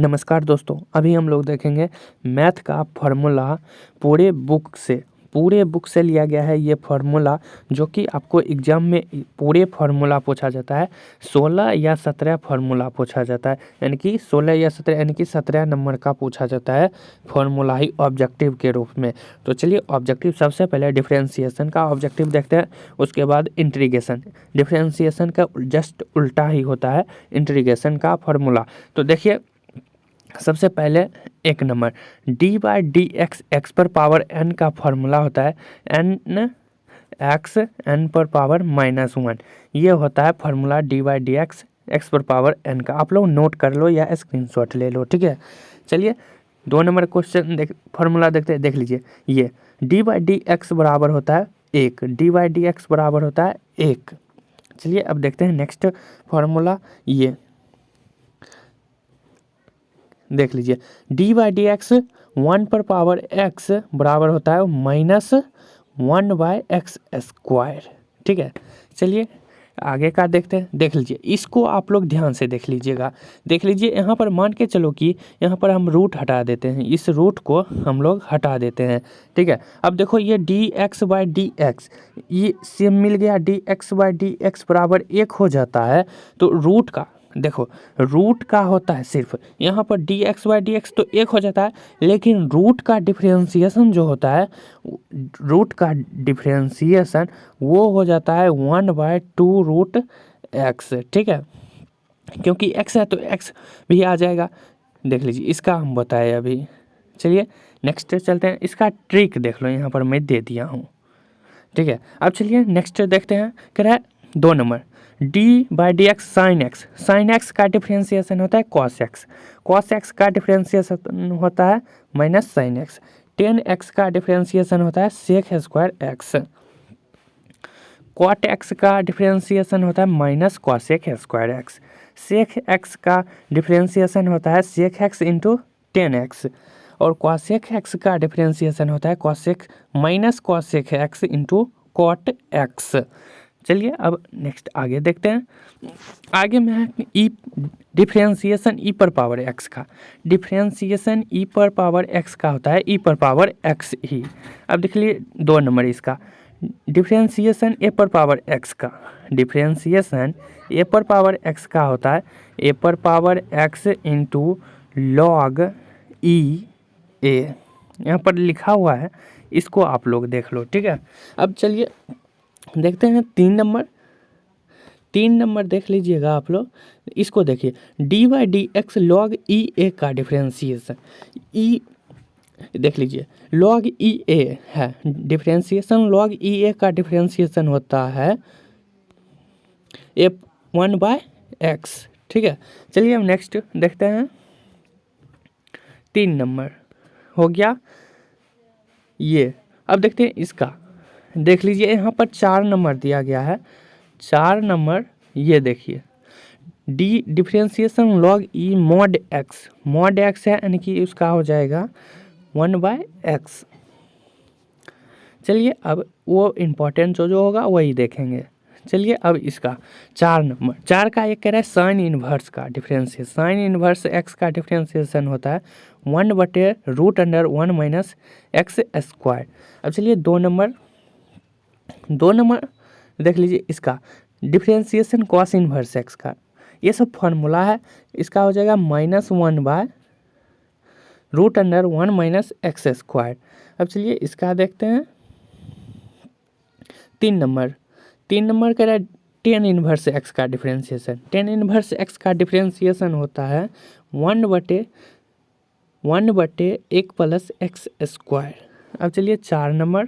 नमस्कार दोस्तों, अभी हम लोग देखेंगे मैथ का फार्मूला। पूरे बुक से लिया गया है ये फार्मूला, जो कि आपको एग्जाम में पूरे फार्मूला पूछा जाता है। 16 या 17 फार्मूला पूछा जाता है, यानी कि 16 या 17 यानी कि 17 नंबर का पूछा जाता है फार्मूला ही ऑब्जेक्टिव के रूप में। तो चलिए ऑब्जेक्टिव सबसे पहले डिफरेंशिएशन का ऑब्जेक्टिव देखते हैं, उसके बाद इंटीग्रेशन। डिफरेंशिएशन का जस्ट उल्टा ही होता है इंटीग्रेशन का फार्मूला। तो देखिए सबसे पहले एक number D by D x x पर पावर एन का फॉर्मूला होता है एन एक्स एन पर पावर -1। ये होता है formula D by D x x पर पावर एन का। आप लोग नोट कर लो या स्क्रीनशॉट ले लो, ठीक है। चलिए 2 नंबर क्वेश्चन फार्मूला देखते हैं, देख लीजिए। ये डी बाई डी एक्स बराबर होता है 1, डी बाई डी एक्स बराबर होता है 1। चलिए अब देखते हैं नेक्स्ट फार्मूला। ये देख लीजिए डी बाई डी एक्स 1 पर पावर एक्स बराबर होता है -1 बाय एक्स स्क्वायर, ठीक है। चलिए आगे का देखते हैं, देख लीजिए इसको आप लोग ध्यान से देख लीजिएगा। देख लीजिए यहाँ पर मान के चलो कि यहाँ पर हम रूट हटा देते हैं, इस रूट को हम लोग हटा देते हैं, ठीक है। अब देखो ये D x by D x ये सेम मिल गया, D x by D x बराबर 1 हो जाता है। तो रूट का देखो रूट का होता है सिर्फ यहाँ पर D x by D x तो 1 हो जाता है, लेकिन रूट का डिफरेंशिएशन जो होता है, रूट का डिफरेंशिएशन वो हो जाता है 1/2 रूट एक्स, ठीक है। क्योंकि एक्स है तो एक्स भी आ जाएगा। देख लीजिए इसका हम बताए अभी। चलिए नेक्स्ट चलते हैं, इसका ट्रिक देख लो, यहाँ पर मैं दे दिया हूँ, ठीक है। अब चलिए नेक्स्ट देखते हैं। कह रहा है 2 number D by D X sine X का डिफ्रेंसिएशन होता है कॉस एक्स का डिफ्रेंसिएशन होता है minus sine X, tan X का डिफ्रेंसिएशन होता है sec square X, cot x का डिफ्रेंसिएशन होता है minus cosec square X, sec x का डिफ्रेंसिएशन होता है sec X into tan X, और कॉसेक एक्स का डिफ्रेंसिएशन होता है cosec minus cosec X into cot X. चलिए अब नेक्स्ट आगे देखते हैं। आगे में है ई डिफ्रेंसिएशन ई पर पावर एक्स का। डिफ्रेंसिएशन ई पर पावर एक्स का होता है ई पर पावर एक्स ही। अब देख लीजिए 2 नंबर इसका डिफ्रेंसिएशन ए पर पावर एक्स का। डिफ्रेंसिएशन ए पर पावर एक्स का होता है ए पर power x into log e ए, यहाँ पर लिखा हुआ है, इसको आप लोग देख लो, ठीक है। अब चलिए देखते हैं 3 नंबर देख लीजिएगा आप लोग, इसको देखिए d by D x log e a का डिफ्रेंसिएशन। ई देख लीजिए लॉग ई ए है डिफ्रेंसिएशन, लॉग ई ए का डिफ्रेंसिएशन होता है ए 1 बाय एक्स, ठीक है। चलिए हम नेक्स्ट देखते हैं। 3 नंबर हो गया ये। अब देखते हैं इसका, देख लीजिए यहाँ पर 4 नंबर दिया गया है। 4 नंबर ये देखिए डी डिफ्रेंसिएशन लॉग ई मॉड एक्स है, यानी कि उसका हो जाएगा 1 बाय एक्स। चलिए अब वो इम्पोर्टेंट जो होगा वही देखेंगे। चलिए अब इसका 4 नंबर 4 का एक कह रहा है साइन इन्वर्स का डिफ्रेंसिएशन। साइन इन्वर्स एक्स का डिफ्रेंसिएशन होता है 1/√1 माइनस एक्स स्क्वायर। अब चलिए 2 नंबर देख लीजिए इसका डिफ्रेंसिएशन कॉस इन्वर्स एक्स का। ये सब फार्मूला है, इसका हो जाएगा -1/√1 माइनस एक्स स्क्वायर। अब चलिए इसका देखते हैं 3 नंबर कह रहा है टेन इन्वर्स एक्स का डिफ्रेंसिएशन। टेन इन्वर्स एक्स का डिफ्रेंसिएशन होता है 1/1 प्लस एक्स स्क्वायर। अब चलिए 4 नंबर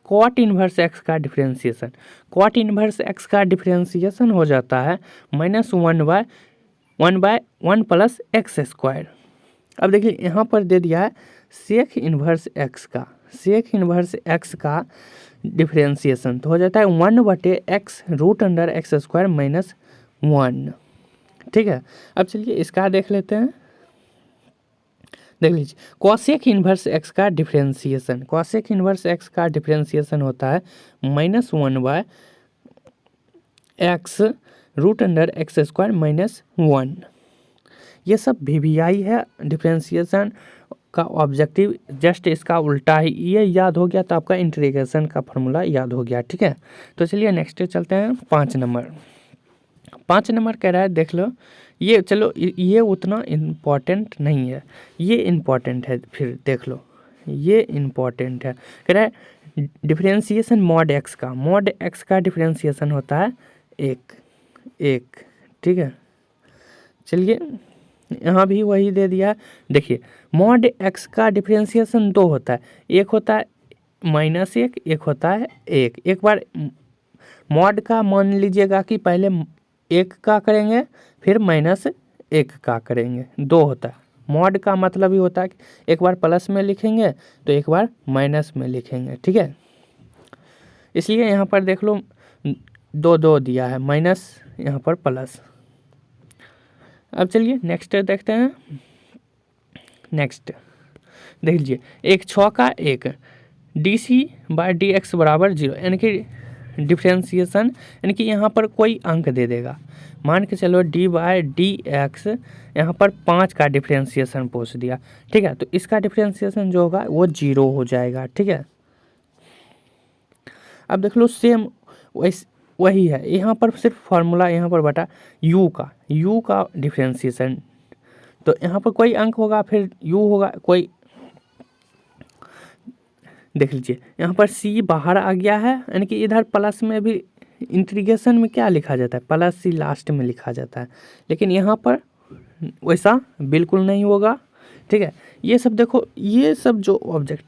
कॉट इन्वर्स एक्स का डिफ्रेंसिएशन। कॉट इन्वर्स एक्स का डिफ्रेंसिएशन हो जाता है -1/1 प्लस एक्स स्क्वायर। अब देखिए यहाँ पर दे दिया है सेक इन्वर्स एक्स का डिफ्रेंसिएशन, तो हो जाता है 1/x√x स्क्वायर माइनस 1, ठीक है। अब चलिए इसका देख लेते हैं, देख लीजिए कॉसेक इन्वर्स एक्स का डिफ्रेंसिएशन। कॉसेक इन्वर्स एक्स का डिफ्रेंसिएशन होता है -1/x√x स्क्वायर माइनस 1। ये सब वीवीआई है, डिफरेंशिएशन का ऑब्जेक्टिव जस्ट इसका उल्टा ही। ये याद हो गया तो आपका इंटीग्रेशन का फॉर्मूला याद हो गया, ठीक है। तो चलिए नेक्स्ट चलते हैं 5 नंबर। 5 नंबर कह रहा है, देख लो ये, चलो ये उतना इम्पॉर्टेंट नहीं है, ये इम्पॉर्टेंट है, फिर देख लो ये इम्पॉर्टेंट है। कह रहा है डिफरेंशिएशन मॉड एक्स का डिफरेंशिएशन होता है एक, ठीक है। चलिए यहाँ भी वही दे दिया है। देखिए मॉड एक्स का डिफरेंशिएशन 2 होता है, एक होता है -1, एक होता है 1। एक बार मॉड का मान लीजिएगा कि पहले 1 का करेंगे फिर -1 का करेंगे, 2 होता है। मॉड का मतलब ही होता है कि एक बार प्लस में लिखेंगे तो एक बार माइनस में लिखेंगे, ठीक है। इसलिए यहाँ पर देख लो 2 दिया है, माइनस यहाँ पर प्लस। अब चलिए नेक्स्ट देखते हैं। नेक्स्ट देख लीजिए, एक 6 का 1 dc/dx बराबर 0, यानी कि डिफ्रेंशिएशन, यानी कि यहाँ पर कोई अंक दे देगा। मान के चलो d/dx यहाँ पर 5 का डिफ्रेंशिएशन पूछ दिया, ठीक है। तो इसका डिफ्रेंशिएशन जो होगा वो 0 हो जाएगा, ठीक है। अब देख लो सेम वही है, यहाँ पर सिर्फ फार्मूला यहाँ पर बटा u का डिफ्रेंशिएशन, तो यहाँ पर कोई अंक होगा फिर u होगा कोई। देख लीजिए यहाँ पर c बाहर आ गया है, यानी कि इधर प्लस में भी इंटीग्रेशन में क्या लिखा जाता है, +c लास्ट में लिखा जाता है, लेकिन यहाँ पर वैसा बिल्कुल नहीं होगा, ठीक है। ये सब देखो, ये सब जो ऑब्जेक्ट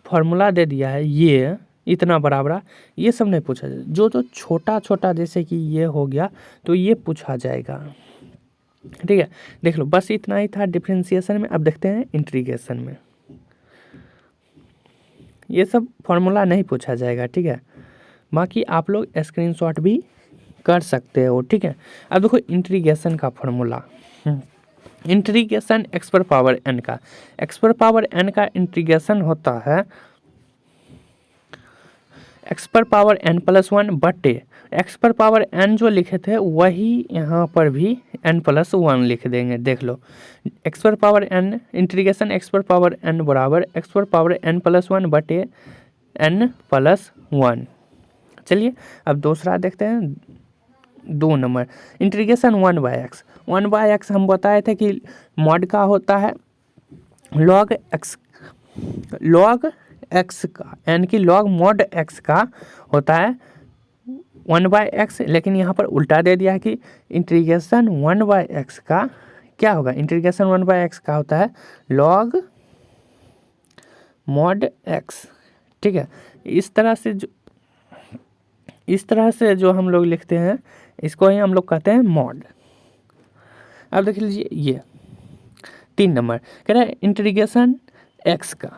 फार्मूला दे दिया है, ये इतना बराबर, ये सब नहीं पूछा जाए। जो छोटा छोटा जैसे कि ये हो गया तो ये पूछा जाएगा, ठीक है। देख लो बस इतना ही था डिफरेंशिएशन में। अब देखते हैं इंटीग्रेशन में, ये सब फार्मूला नहीं पूछा जाएगा, ठीक है। बाकी आप लोग स्क्रीनशॉट भी कर सकते हो, ठीक है। अब देखो इंटीग्रेशन का फार्मूला, इंटीग्रेशन x पर पावर n का, x पर पावर n का इंटीग्रेशन होता है x पर पावर n+1 बटे x पर पावर n जो लिखे थे वही यहाँ पर भी n+1 लिख देंगे। देख लो x पर पावर n, इंटीग्रेशन x पर पावर n बराबर x पर पावर n+1 बटे n+1। चलिए अब दूसरा देखते हैं, 2 नंबर इंटीग्रेशन 1/x। 1/x हम बताए थे कि मॉड का होता है log x का, यानी कि log mod x का होता है 1/x, लेकिन यहाँ पर उल्टा दे दिया है कि इंटीग्रेशन 1/x का क्या होगा, इंटीग्रेशन 1/x का होता है log mod x, ठीक है। इस तरह से जो हम लोग लिखते हैं इसको ही हम लोग कहते हैं मॉड। अब देख लीजिए ये 3 नंबर कह रहा है इंटीग्रेशन x का,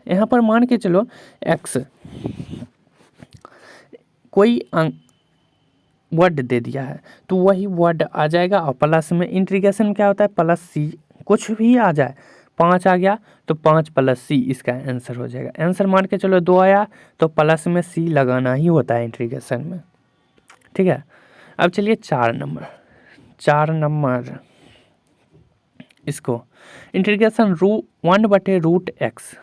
यहाँ पर मान के चलो x कोई वर्ड दे दिया है तो वही वर्ड आ जाएगा, और प्लस में इंटीग्रेशन क्या होता है +c, कुछ भी आ जाए, 5 आ गया तो 5 + c इसका आंसर हो जाएगा। आंसर मान के चलो 2 आया तो प्लस में c लगाना ही होता है इंटीग्रेशन में, ठीक है। अब चलिए 4 नंबर इसको इंटीग्रेशन 1/√x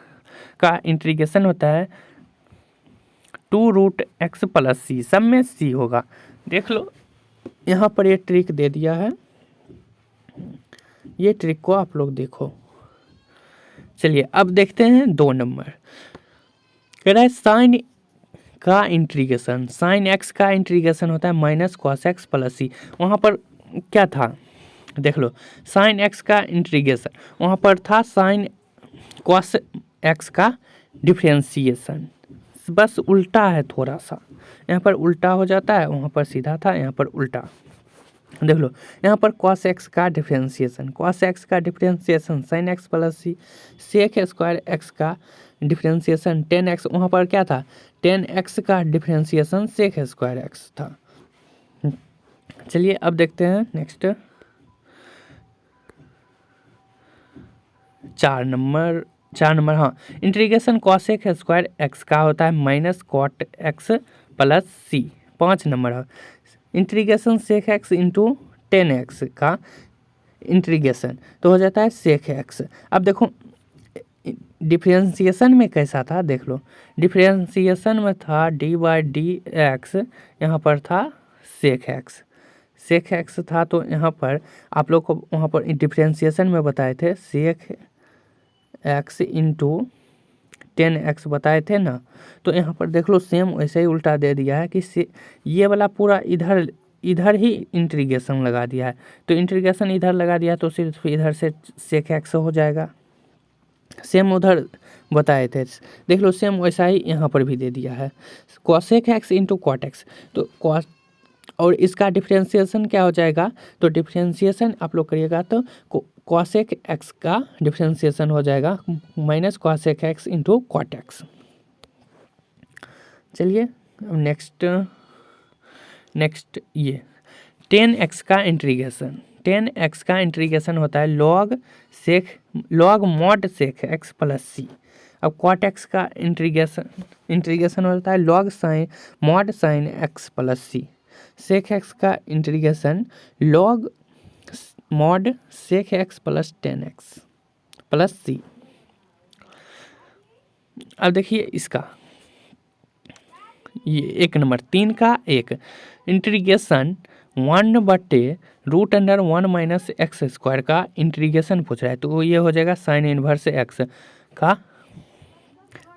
का इंटीग्रेशन होता है 2√x + c, सब में c होगा। देख लो यहाँ पर ये ट्रिक दे दिया है, ये ट्रिक को आप लोग देखो। चलिए अब देखते हैं 2 नंबर, कह रहा है साइन का इंटीग्रेशन, साइन x का इंटीग्रेशन होता है -cos x + c। वहाँ पर क्या था, देख लो साइन x का इंटीग्रेशन, वहाँ पर था साइन cos x का डिफरेंशिएशन, बस उल्टा है थोड़ा सा, यहाँ पर उल्टा हो जाता है, वहाँ पर सीधा था, यहाँ पर उल्टा। देख लो यहाँ पर cos x का differentiation, sin x + c, sec² x का डिफरेंशिएशन 10x, वहाँ पर क्या था 10x का डिफरेंशिएशन sec² x था। चलिए अब देखते हैं नेक्स्ट 4 नंबर, हाँ, इंटीग्रेशन cos² x का होता है -cot x + c। 5 नंबर है इंटीग्रेशन sec x × 10x का इंटीग्रेशन तो हो जाता है सेक एक्स। अब देखो डिफरेंशिएशन में कैसा था, देख लो डिफरेंशिएशन में था डी बाई डी एक्स, यहाँ पर था सेक एक्स, सेक एक्स था। तो यहाँ पर आप लोग को वहाँ पर डिफरेंशिएशन में बताए थे सेक एक्स इंटू 10x बताए थे ना। तो यहाँ पर देख लो सेम वैसे ही उल्टा दे दिया है कि ये वाला पूरा इधर ही इंटीग्रेशन लगा दिया है। तो इंटीग्रेशन इधर लगा दिया तो सिर्फ इधर से सेक एक्स हो जाएगा, सेम उधर बताए थे। देख लो सेम वैसा ही यहाँ पर भी दे दिया है cosec X into cot X. तो कॉस और इसका डिफरेंशिएशन क्या हो जाएगा, तो डिफरेंशिएशन आप लोग करिएगा तो कॉसेक एक्स का डिफरेंशिएशन हो जाएगा minus cosec X into cot X. चलिए अब नेक्स्ट ये 10x का इंटीग्रेशन, 10x का इंटीग्रेशन होता है log mod sec x plus c. अब कॉट एक्स का इंटीग्रेशन होता है log sine mod sine x plus c. Sec x का integration log mod sec x plus 10x plus c. अब देखिए इसका ये 1 नंबर 3 का 1 इंटीग्रेशन 1/√1 माइनस एक्स स्क्वायर का इंटीग्रेशन पूछ रहा है। तो ये हो जाएगा साइन इनवर्स एक्स का।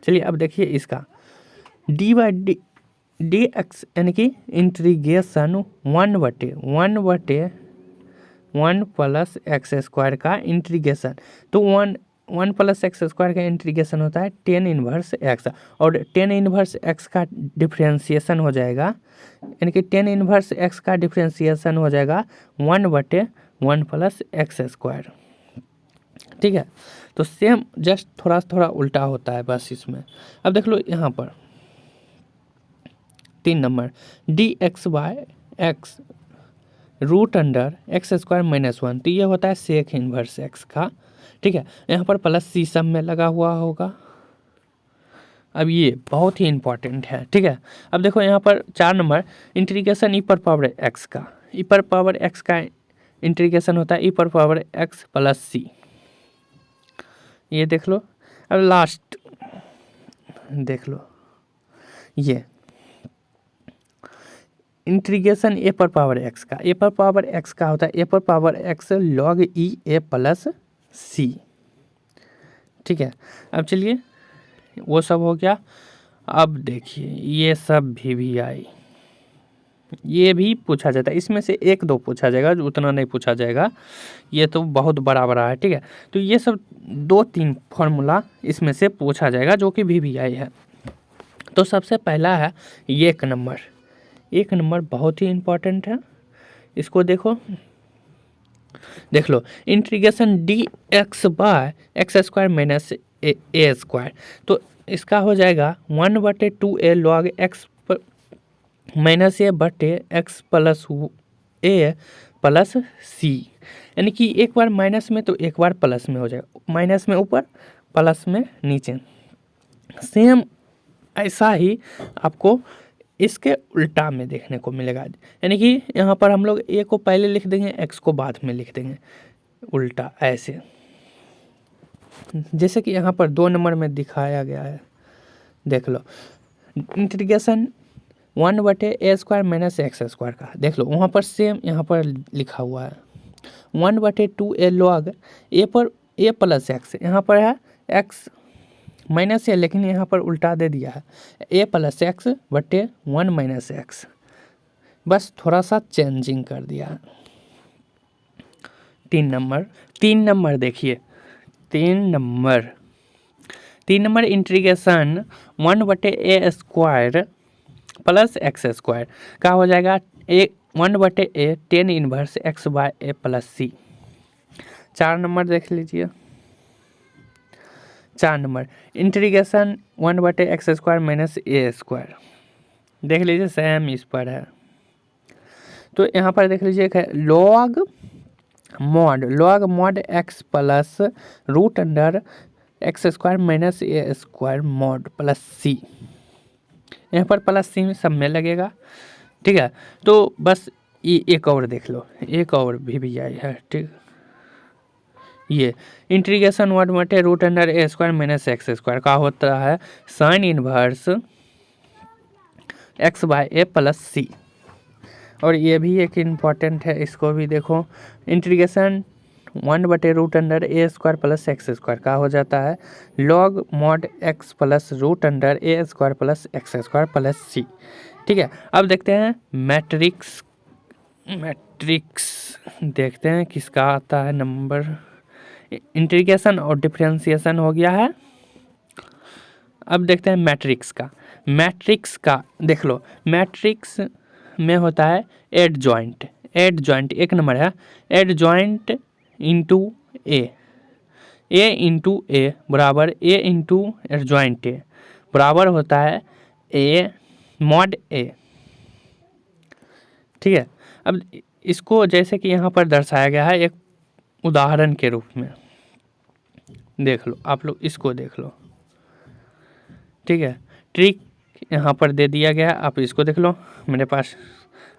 चलिए अब देखिए इसका डी बाई डी एक्स यानी कि इंटीग्रेशन 1/1 प्लस एक्स स्क्वायर का इंटीग्रेशन। तो 1 प्लस एक्स स्क्वायर का इंटीग्रेशन होता है 10 इनवर्स एक्स, और 10 इनवर्स एक्स का डिफरेंशिएशन हो जाएगा यानी कि 10 इनवर्स एक्स का डिफरेंशिएशन हो जाएगा 1/1 प्लस एक्स स्क्वायर। ठीक है, तो सेम जस्ट थोड़ा उल्टा होता है बस इसमें। अब देख लो यहाँ पर 3 number D x by x √x square minus 1। तो ये होता है सेक इनवर्स एक्स का। ठीक है, यहाँ पर प्लस सी सब में लगा हुआ होगा। अब ये बहुत ही इंपॉर्टेंट है। ठीक है, अब देखो यहाँ पर 4 नंबर इंटीग्रेशन ई पर पावर एक्स का, ई पर पावर एक्स का इंटीग्रेशन होता है ई पर पावर एक्स प्लस सी। ये देख लो। अब लास्ट देख लो ये इंटीग्रेशन ए पर पावर एक्स का, ए पर पावर एक्स का होता है ए पर पावर एक्स लॉग ई ए प्लस सी। ठीक है, अब चलिए वो सब हो गया। अब देखिए ये सब भी आई, ये भी पूछा जाता है, इसमें से 1-2 पूछा जाएगा, उतना नहीं पूछा जाएगा, ये तो बहुत बड़ा है। ठीक है, तो ये सब 2-3 फॉर्मूला इसमें से पूछा जाएगा जो कि भी आई है। तो सबसे पहला है ये 1 नंबर बहुत ही इम्पोर्टेंट है, इसको देख लो integration d x by x square minus a square. तो इसका हो जाएगा 1/2a लॉग एक्स माइनस ए बटे एक्स प्लस ए प्लस सी। यानी कि एक बार माइनस में तो एक बार प्लस में हो जाएगा, माइनस में ऊपर प्लस में नीचे। सेम ऐसा ही आपको इसके उल्टा में देखने को मिलेगा, यानी कि यहाँ पर हम लोग ए को पहले लिख देंगे एक्स को बाद में लिख देंगे, उल्टा ऐसे, जैसे कि यहाँ पर 2 नंबर में दिखाया गया है। देख लो integration 1/a square minus x square का, देख लो वहाँ पर सेम यहाँ पर लिखा हुआ है 1/2a लॉग ए पर ए प्लस एक्स, यहाँ पर है एक्स माइनस ए, लेकिन यहाँ पर उल्टा दे दिया है ए प्लस एक्स बटे 1 माइनस एक्स, बस थोड़ा सा चेंजिंग कर दिया है। 3 नंबर देखिए 3 number integration 1/a square plus x square का हो जाएगा 1/a 10 inverse x by a plus c. 4 number देख लीजिए, 4 number integration 1/x square minus a square, देख लीजिए सेम इस पर है। तो यहाँ पर देख लीजिए log mod x plus √x square minus a square mod plus c. यहाँ पर प्लस सी में सब में लगेगा। ठीक है, तो बस ये एक और देख लो, एक और भी आई है। ठीक, ये integration 1/√√a² minus x square का होता है साइन इनवर्स x/a प्लस सी। और ये भी एक इम्पॉर्टेंट है, इसको भी देखो। Integration 1/√a² plus x square का हो जाता है log mod x plus √a² plus x square plus c. ठीक है, अब देखते हैं मैट्रिक्स देखते हैं किसका आता है नंबर। इंटीग्रेशन और डिफरेंशिएशन हो गया है। अब देखते हैं मैट्रिक्स का देख लो। मैट्रिक्स में होता है एडजॉइंट एक नंबर है एडजॉइंट इंटू ए इंटू ए बराबर ए इंटू एडजॉइंट ए बराबर होता है ए मॉड ए। ठीक है, अब इसको जैसे कि यहाँ पर दर्शाया गया है एक उदाहरण के रूप में, देख लो आप लोग, इसको देख लो। ठीक है, ट्रिक यहाँ पर दे दिया गया, आप इसको देख लो मेरे पास।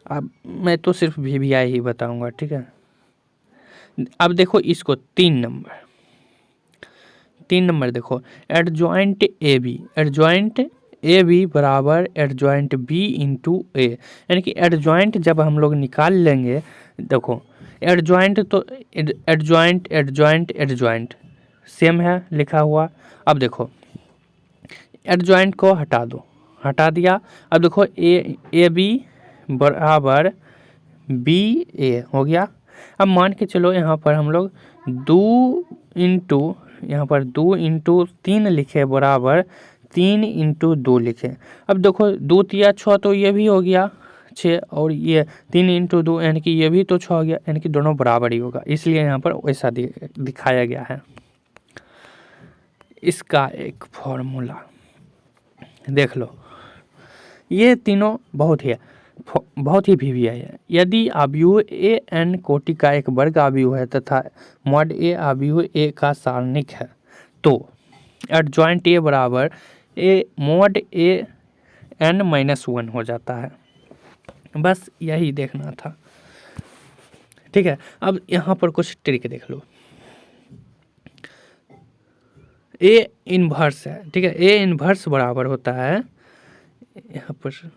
अब मैं तो सिर्फ VBI ही बताऊंगा। ठीक है, अब देखो इसको 3 नंबर देखो एडजॉइंट ए बी बराबर एडजॉइंट बी इंटू ए, यानी कि एडजॉइंट जब हम लोग निकाल लेंगे, देखो एडजॉइंट तो एडजॉइंट सेम है लिखा हुआ। अब देखो एडजॉइंट को हटा दिया। अब देखो ए बी बराबर बी ए हो गया। अब मान के चलो यहाँ पर हम लोग 2 इंटू 3 लिखे बराबर 3 इंटू 2 लिखे। अब देखो 2 3 6 तो ये भी हो गया 6, और ये 3 इंटू 2 यानी कि ये भी तो 6 हो गया, यानी कि दोनों बराबर ही होगा, इसलिए यहाँ पर वैसा दिखाया गया है। इसका एक फॉर्मूला देख लो, ये तीनों बहुत ही VBI है। यदि अवयव ए एन कोटि का एक वर्ग अवयव है तथा मॉड ए अवयव ए का सारणिक है, तो एडजॉइंट ए बराबर ए मॉड ए n-1 हो जाता है। बस यही देखना था। ठीक है, अब यहाँ पर कुछ ट्रिक देख लो। ए इन्वर्स है, ठीक है, ए इन्वर्स बराबर होता है यहाँ पर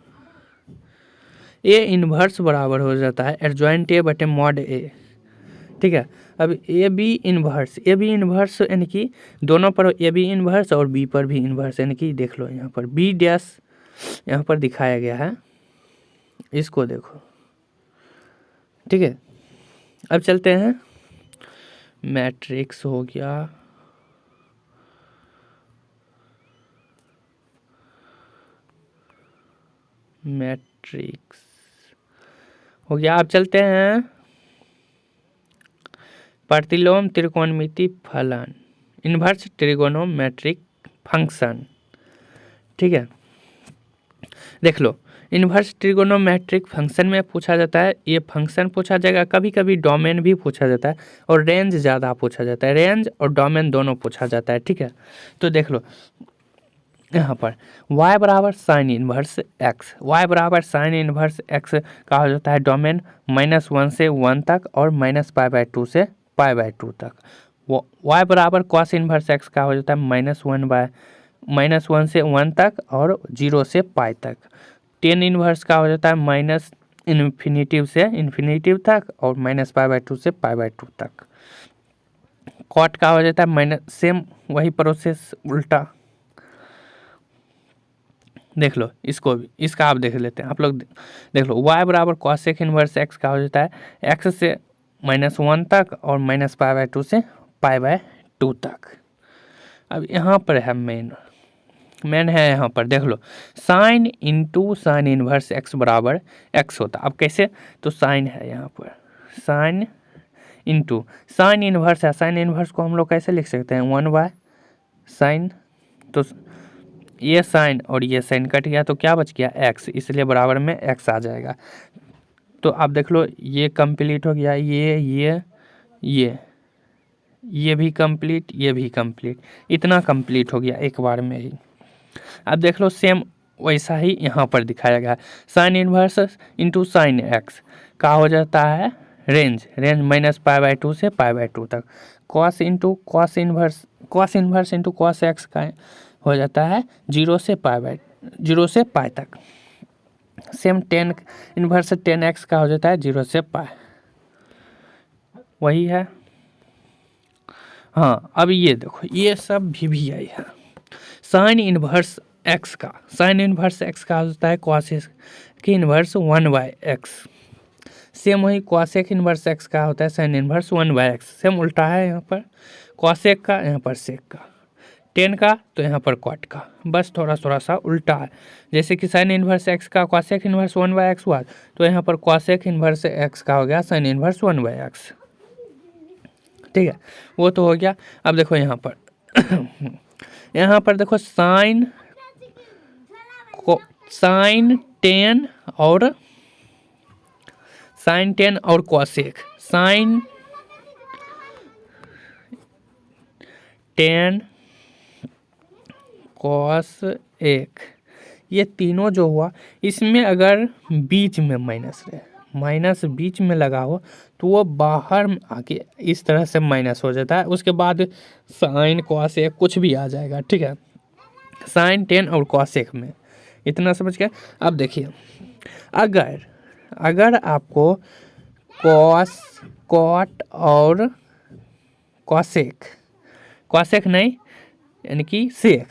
ए इन्वर्स बराबर हो जाता है एडजॉइंट ए बटे मॉड ए। ठीक है, अब ए बी इन्वर्स यानी कि दोनों पर ए बी इन्वर्स और बी पर भी इन्वर्स, यानी कि देख लो यहाँ पर बी डैश यहाँ पर दिखाया गया है, इसको देखो। ठीक है, अब चलते हैं मैट्रिक्स हो गया। मैट्रिक्स हो गया। अब चलते हैं प्रतिलोम त्रिकोणमिति फलन, इन्वर्स ट्रिगोनोमेट्रिक फंक्शन। ठीक है, देख लो इन्वर्स ट्रिगोनोमेट्रिक फंक्शन में पूछा जाता है, ये फंक्शन पूछा जाएगा, कभी कभी डोमेन भी पूछा जाता है और रेंज ज़्यादा पूछा जाता है, रेंज और डोमेन दोनों पूछा जाता है। ठीक है, तो देख लो यहाँ पर y बराबर साइन इन्वर्स x, का हो जाता है डोमेन -1 से 1 तक और -π/2 से π/2 तक। y बराबर कॉस इन्वर्स x का हो जाता है -1 से 1 तक और 0 से π तक। टेन इन्वर्स का हो जाता है माइनस इन्फिनिटिव से इन्फिनिटिव तक और -π/2 से π/2 तक। कॉट का हो जाता है माइनस, सेम वही प्रोसेस उल्टा। देख लो इसको भी, इसका आप देख लेते हैं आप लोग। देख लो y बराबर कॉसेक इन्वर्स x का हो जाता है x से -1 तक और -π/2 से π/2 तक। अब यहाँ पर है मेन है यहाँ पर देख लो sine into sine inverse x बराबर x होता है। अब कैसे, तो साइन है यहाँ पर, साइन इंटू साइन इन्वर्स है, साइन इन्वर्स को हम लोग कैसे लिख सकते हैं 1/sin, तो ये साइन और ये साइन कट गया तो क्या बच गया x, इसलिए बराबर में x आ जाएगा। तो आप देख लो ये कंप्लीट हो गया, ये भी कंप्लीट, ये भी कंप्लीट, इतना कंप्लीट हो गया एक बार में ही। अब देख लो सेम वैसा ही यहाँ पर दिखाया गया है, sign inverse into sine x का हो जाता है रेंज माइनस पाई/2 से पाई/2 तक। Cos into cos inverse into cos X का हो जाता है 0 से पाई तक। Same tan inverse ten X का हो जाता है 0 से पाई। वही है। हाँ, अब ये देखो, ये सब VBI है। साइन इन्वर्स एक्स का होता है कॉसेक की इन्वर्स 1/x। सेम वही कॉसेक इन्वर्स एक्स का होता है साइन इन्वर्स 1/x। सेम उल्टा है, यहाँ पर कॉसेक का, यहाँ पर सेक का, टेन का तो यहाँ पर कॉट का, बस थोड़ा सा उल्टा है। जैसे कि साइन इन्वर्स एक्स का कॉसेक इन्वर्स 1/x हुआ, तो यहाँ पर कॉसेक इन्वर्स एक्स का हो गया साइन इन्वर्स 1/x। ठीक है, वो तो हो गया। अब देखो यहाँ पर यहाँ पर देखो साइन टेन और कॉसेक। साइन टेन कॉस एक, ये तीनों जो हुआ, इसमें अगर बीच में माइनस बीच में लगा हो तो वो बाहर आके इस तरह से माइनस हो जाता है। उसके बाद साइन कॉस एक कुछ भी आ जाएगा। ठीक है, साइन टेन और कॉस एक में इतना समझ गए। अब देखिए, अगर आपको कॉट और कॉसेक नहीं, यानी कि सेक,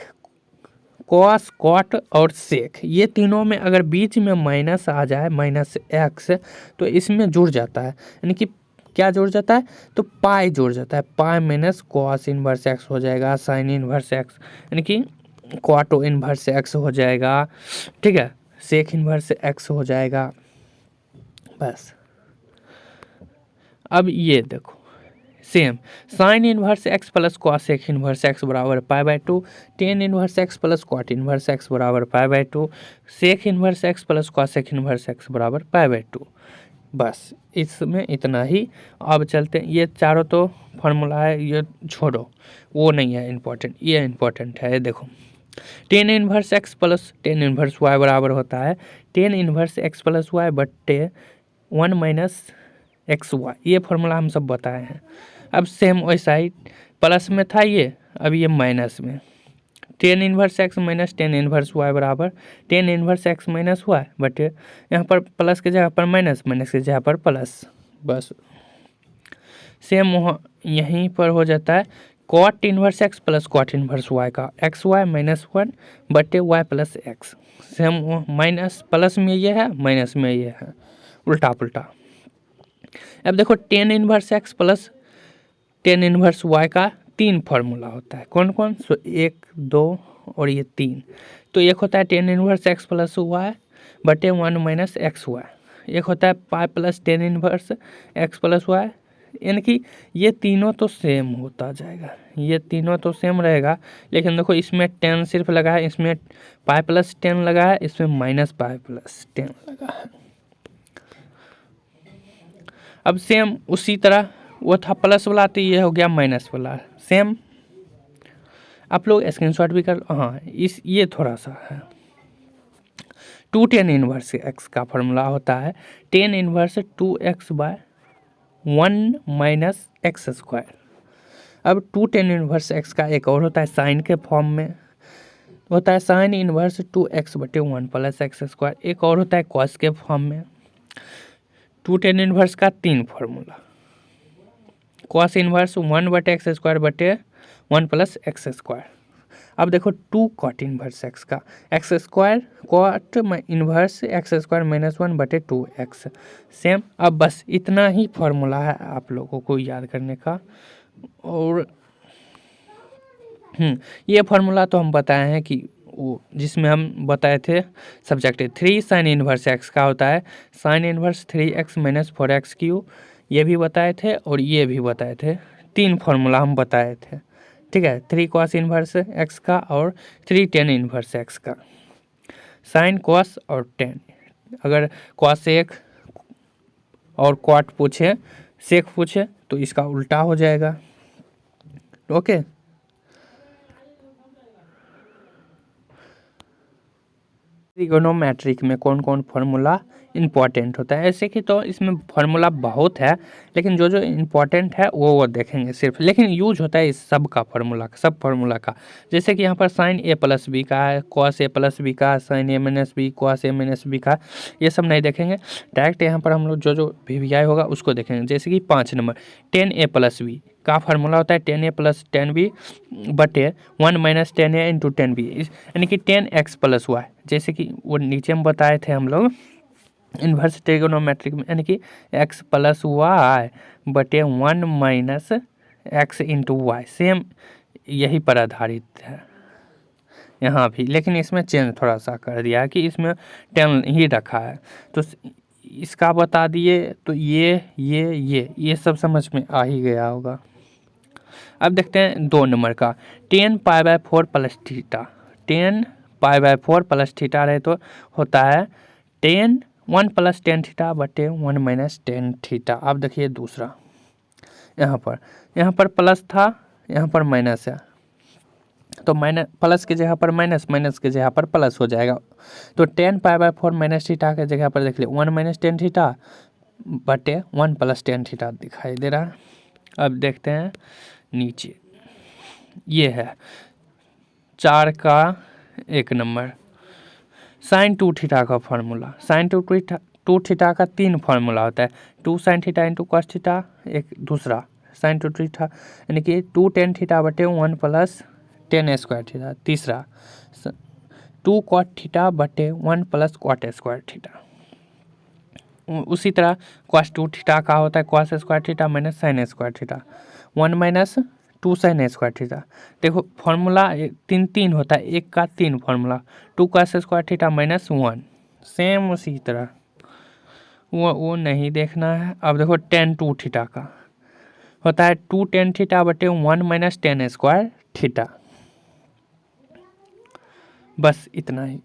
कॉस कॉट और सेक, ये तीनों में अगर बीच में माइनस आ जाए, -x, तो इसमें जुड़ जाता है। यानी कि क्या जुड़ जाता है, तो पाई जुड़ जाता है। Pi minus cos inverse x हो जाएगा साइन इन्वर्स एक्स, यानी कि कॉटो इन्वर्स एक्स हो जाएगा। ठीक है, सेक इन्वर्स एक्स हो जाएगा। बस अब ये देखो, same sine inverse x plus cosec inverse x बराबर pi, tan inverse x plus cot inverse x बराबर pi, sec inverse x plus cosec inverse x बराबर पाई/2। बस इसमें इतना ही। अब चलते हैं, ये चारों तो फार्मूला है, ये छोड़ो, वो नहीं है इम्पोर्टेंट, ये इम्पोर्टेंट है। देखो, tan inverse x plus tan inverse Y बराबर होता है tan inverse x plus Y बट्टे 1 - XY। ये फार्मूला हम सब बताए हैं। अब सेम वैसा ही प्लस में था ये, अब ये माइनस में, tan inverse x minus tan inverse Y बराबर tan inverse x minus y but यहाँ पर प्लस के जगह पर माइनस, माइनस के जगह पर प्लस। बस सेम वहाँ यहीं पर हो जाता है cot inverse x plus cot inverse Y का XY -1 बटे Y plus X. Same minus plus में ये है, माइनस में ये है, उल्टा पुल्टा। अब देखो, tan inverse x plus tan inverse Y का 3 फार्मूला होता है। कौन कौन? सो 1, 2 और ये 3। तो एक होता है tan inverse x plus Y बटे 1 - XY। एक होता है pi plus tan inverse x plus Y, यानी कि ये तीनों तो सेम होता जाएगा, ये तीनों तो सेम रहेगा। लेकिन देखो, इसमें 10 सिर्फ लगा है, इसमें पाई प्लस 10 लगा है, इसमें माइनस पाई प्लस 10 लगा है। अब सेम उसी तरह वो था प्लस वाला, तो ये हो गया माइनस वाला। सेम आप लोग स्क्रीनशॉट भी कर, हाँ ये थोड़ा सा है। 2 टेन इन्वर्स एक्स का फॉर्मूला होता है टेन इन्वर्स 2x/1 - x²। अब 2 टेन इन्वर्स एक्स का एक और होता है साइन के फॉर्म में, होता है साइन इन्वर्स 2x/1 + x²। एक और होता है कॉस के फॉर्म में। 2 टेन इन्वर्स का 3 फार्मूला, कॉस इन्वर्स 1/x² बटे 1 + x²। अब देखो 2 कॉट इन्वर्स एक्स का x² कॉट इन्वर्स x² -1 बटे 2x। सेम। अब बस इतना ही फार्मूला है आप लोगों को याद करने का। और ये फार्मूला तो हम बताए हैं कि वो जिसमें हम बताए थे सब्जेक्ट 3 साइन इन्वर्स एक्स का होता है साइन इन्वर्स 3x - 4x³। ये भी बताए थे और ये भी बताए थे, 3 फार्मूला हम बताए थे। ठीक है, 3 कॉस इन्वर्स एक्स का और 3 टेन इन्वर्स एक्स का। साइन कॉस और टेन, अगर कॉस एक और कॉट पूछे, सेक पूछे, तो इसका उल्टा हो जाएगा। ओके, ट्रिगोनोमेट्रिक में कौन कौन फार्मूला इम्पॉर्टेंट होता है। ऐसे कि तो इसमें फार्मूला बहुत है, लेकिन जो जो इम्पॉर्टेंट है वो देखेंगे सिर्फ, लेकिन यूज होता है इस सब का फार्मूला का, सब फार्मूला का। जैसे कि यहाँ पर साइन ए प्लस बी का है, कॉस ए प्लस बी का, sign A minus B, cos A minus B का, ये सब नहीं देखेंगे। डायरेक्ट यहाँ पर हम लोग जो जो वी होगा उसको देखेंगे। जैसे कि 5 नंबर 10 ए प्लस बी का फार्मूला होता है 10 ए प्लस 10 बी बटे 1 माइनस 10 ए इंटू 10 बी, यानी कि 10 एक्स प्लस वाई। जैसे कि वो नीचे में बताए थे हम लोग इन्वर्स ट्रिगोनोमेट्रिक में, यानी कि एक्स प्लस वाई बटे 1 minus X into Y, same यही पर आधारित है यहाँ भी, लेकिन इसमें चेंज थोड़ा सा कर दिया है कि इसमें 10 ही रखा है। तो इसका बता दिए तो ये सब समझ में आ ही गया होगा। अब देखते हैं 2 नंबर का 10 pi by 4 plus theta. 10 pi by 4 plus theta रहे तो होता है 10 1 प्लस 10 थीटा बटे 1 माइनस 10 थीटा। अब देखिए दूसरा, यहाँ पर प्लस था, यहाँ पर माइनस है, तो माइनस प्लस की जगह पर माइनस, माइनस की जगह पर प्लस हो जाएगा। तो 10 पाई बाय 4 माइनस थीटा के जगह पर देख लिया 1 माइनस 10 थीटा बटे 1 प्लस 10 थीटा दिखाई दे रहा है। अब देखते हैं नीचे, ये है 4 का 1 नंबर साइन 2 थीटा का फार्मूला। साइन 2 थीटा का 3 फार्मूला होता है, 2 sine theta into cos theta, एक दूसरा साइन 2 थीटा यानी कि 2 टेन थीटा बटे 1 प्लस 10 स्क्वायर थीटा, तीसरा 2 कॉट थीटा बटे 1 प्लस कॉट स्क्वायर थीटा। उसी तरह कॉस 2 थीटा का होता है cos square theta minus sine square theta, 1 minus 2 sine square theta. देखो फार्मूला 3 होता है, एक का 3 formula, 2 cos square theta minus 1, same उसी तरह वो नहीं देखना है। अब देखो टेन 2 थीटा का होता है 2 टेन थीटा बटे 1 माइनस 10 स्क्वायर थीटा। बस इतना ही।